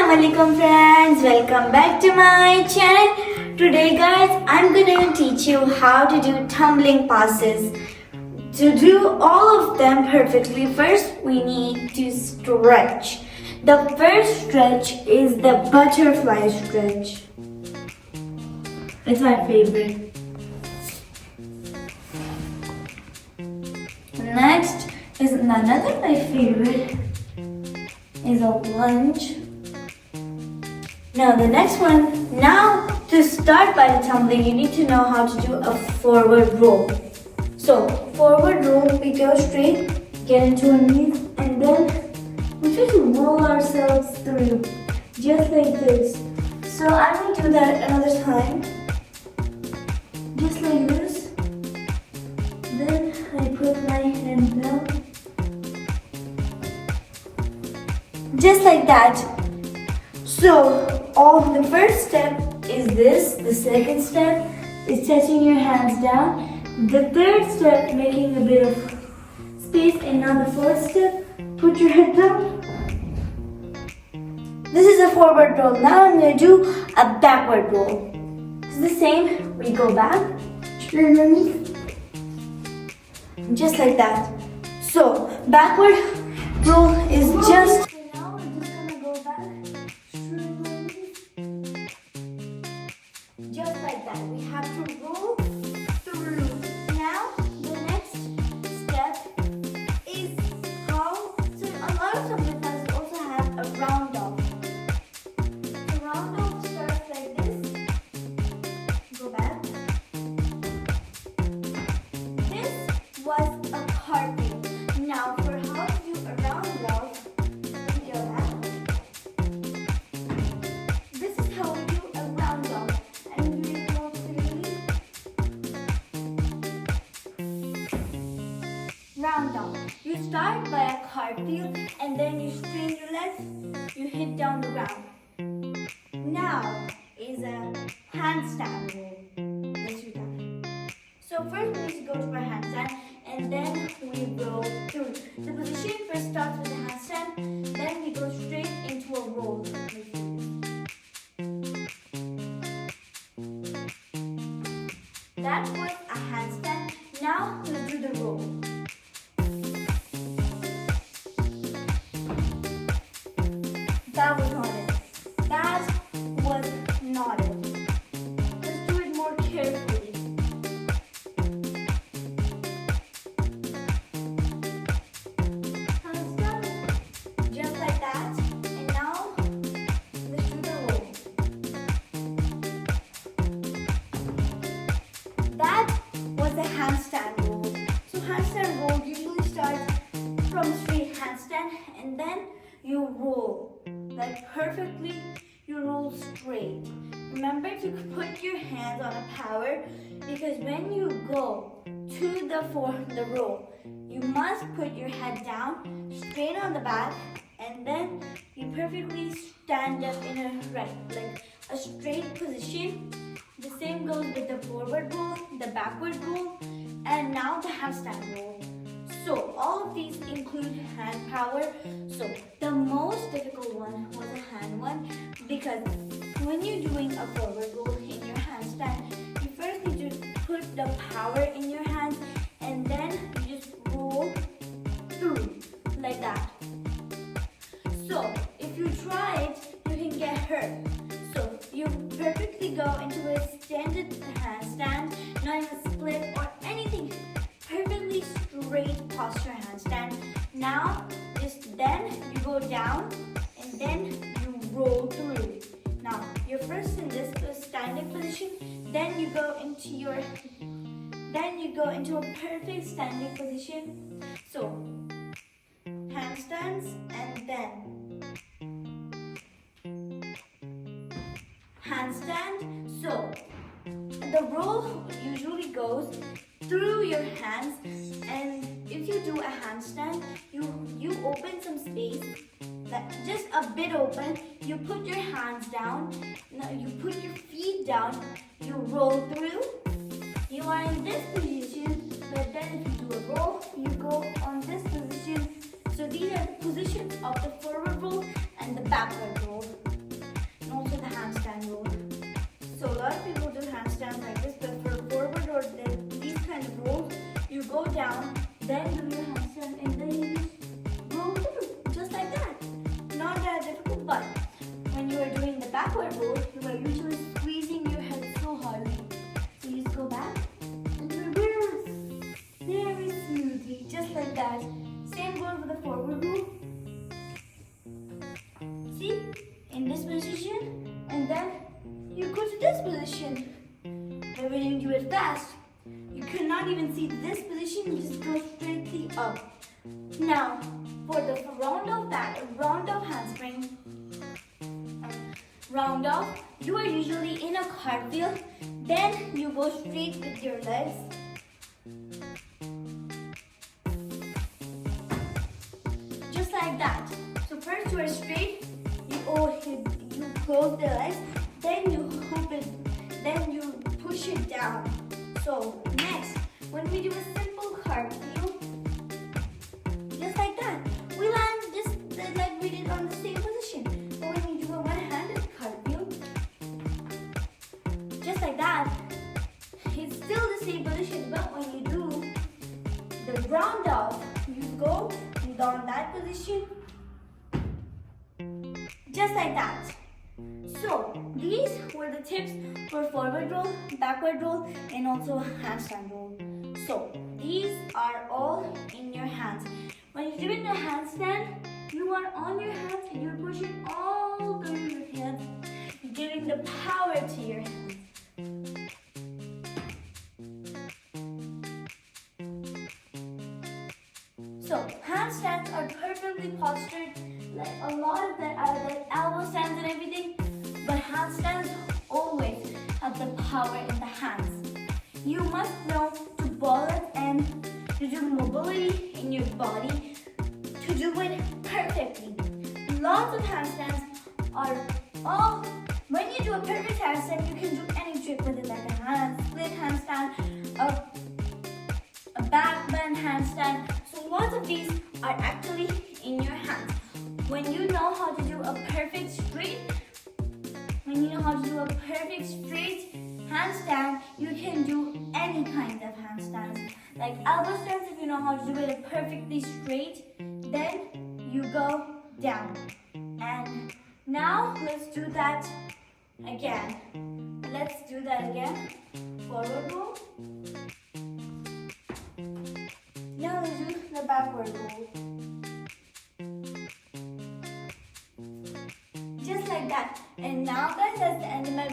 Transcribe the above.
Assalamualaikum friends, welcome back to my channel. Today guys, I'm gonna teach you how to do tumbling passes. To do all of them perfectly, first we need to stretch. The first stretch is the butterfly stretch. It's my favorite. Next is another my favorite is a lunge. Now the next one, now to start by the tumbling, you need to know how to do a forward roll. So forward roll, we go straight, get into our knees, and then we try to roll ourselves through, just like this. So I will do that another time, just like this. Then I put my hand down, just like that. So the first step is this, the second step is touching your hands down, the third step making a bit of space, and now the fourth step, put your head down. This is a forward roll. Now I'm going to do a backward roll. It's the same, we go back, straight underneath, just like that. So backward roll is just like that. We have to roll through. Now, the next step is how, so a lot of tumbling classes also have a round off. The round off starts like this. Go back. This was a cartwheel. Now, for how to do a round off, we go back. This is how we do a round off. Round off. You start by a cartwheel and then you strain your legs, you hit down the ground. Now is a handstand roll. Let's do that. So first we need to go to our handstand and then we roll through. The position first starts with a handstand, then we go straight into a roll. That was a handstand. Now let's do the roll. That was not it. That was not it. Let's do it more carefully. Handstand, just like that. And now, let's do the roll. That was a handstand roll. So handstand roll usually starts from straight handstand and then you roll. Like perfectly, you roll straight. Remember to put your hands on a power because when you go to the roll, you must put your head down, straight on the back, and then you perfectly stand up in like a straight position. The same goes with the forward roll, the backward roll, and now the handstand roll. So all of these include hand power. So the most difficult one was the hand one because when you're doing a forward roll in your handstand, you first need to put the power in your hands and then you just roll through like that. So if you try it, you can get hurt. So you perfectly go into a standard handstand, not even a split or anything. Perfectly straight posture handstand. Now, then you go down and then you roll through. Now, you're first in this standing position, then you go into a perfect standing position. So, handstands and then handstand. So, the roll usually goes through your hands, and if you do a handstand, you open some space, just a bit open. You put your hands down, now you put your feet down, you roll through. You are in this position, but then if you do a roll, you go on this position. So these are the positions of the forward roll and the backward roll. go down, then do your handstand, and then you just roll through, just like that. Not that difficult, but when you are doing the backward roll, you are usually squeezing your head so hardly. So you just go back and reverse very smoothly, just like that. Same goes with the forward roll. See, in this position, and then you go to this position. But when you do it fast, you cannot even see this position, you just go straightly up. Now, for the round off handspring, round off, you are usually in a cartwheel, then you go straight with your legs. Just like that. So first you are straight, you close the legs, then you hook it, then you push it down. So next, when we do a simple cartwheel, just like that, we land just like we did on the same position. But when we do a one-handed cartwheel, just like that, it's still the same position. But when you do the round off, you go down that position, just like that. So these were the tips for forward roll, backward roll, and also handstand roll. So these are all in your hands. When you're doing the handstand, you are on your hands and you're pushing all through your hands, giving the power to your hands. So handstands are perfectly postured, like a lot of that are like elbow stands and everything, but handstands always have the power in the hands. You must know to balance and to do mobility in your body to do it perfectly. Lots of handstands are all, when you do a perfect handstand, you can do any trick with it, like a split handstand, a backbend handstand. So lots of these are actually in your hands. When you know how to do a perfect straight, handstand, you can do any kind of handstands. Like elbow stands, if you know how to do it perfectly straight, then you go down. And now let's do that again. Forward roll. Now let's do the backward roll. Just like that. And now guys, that's the end of my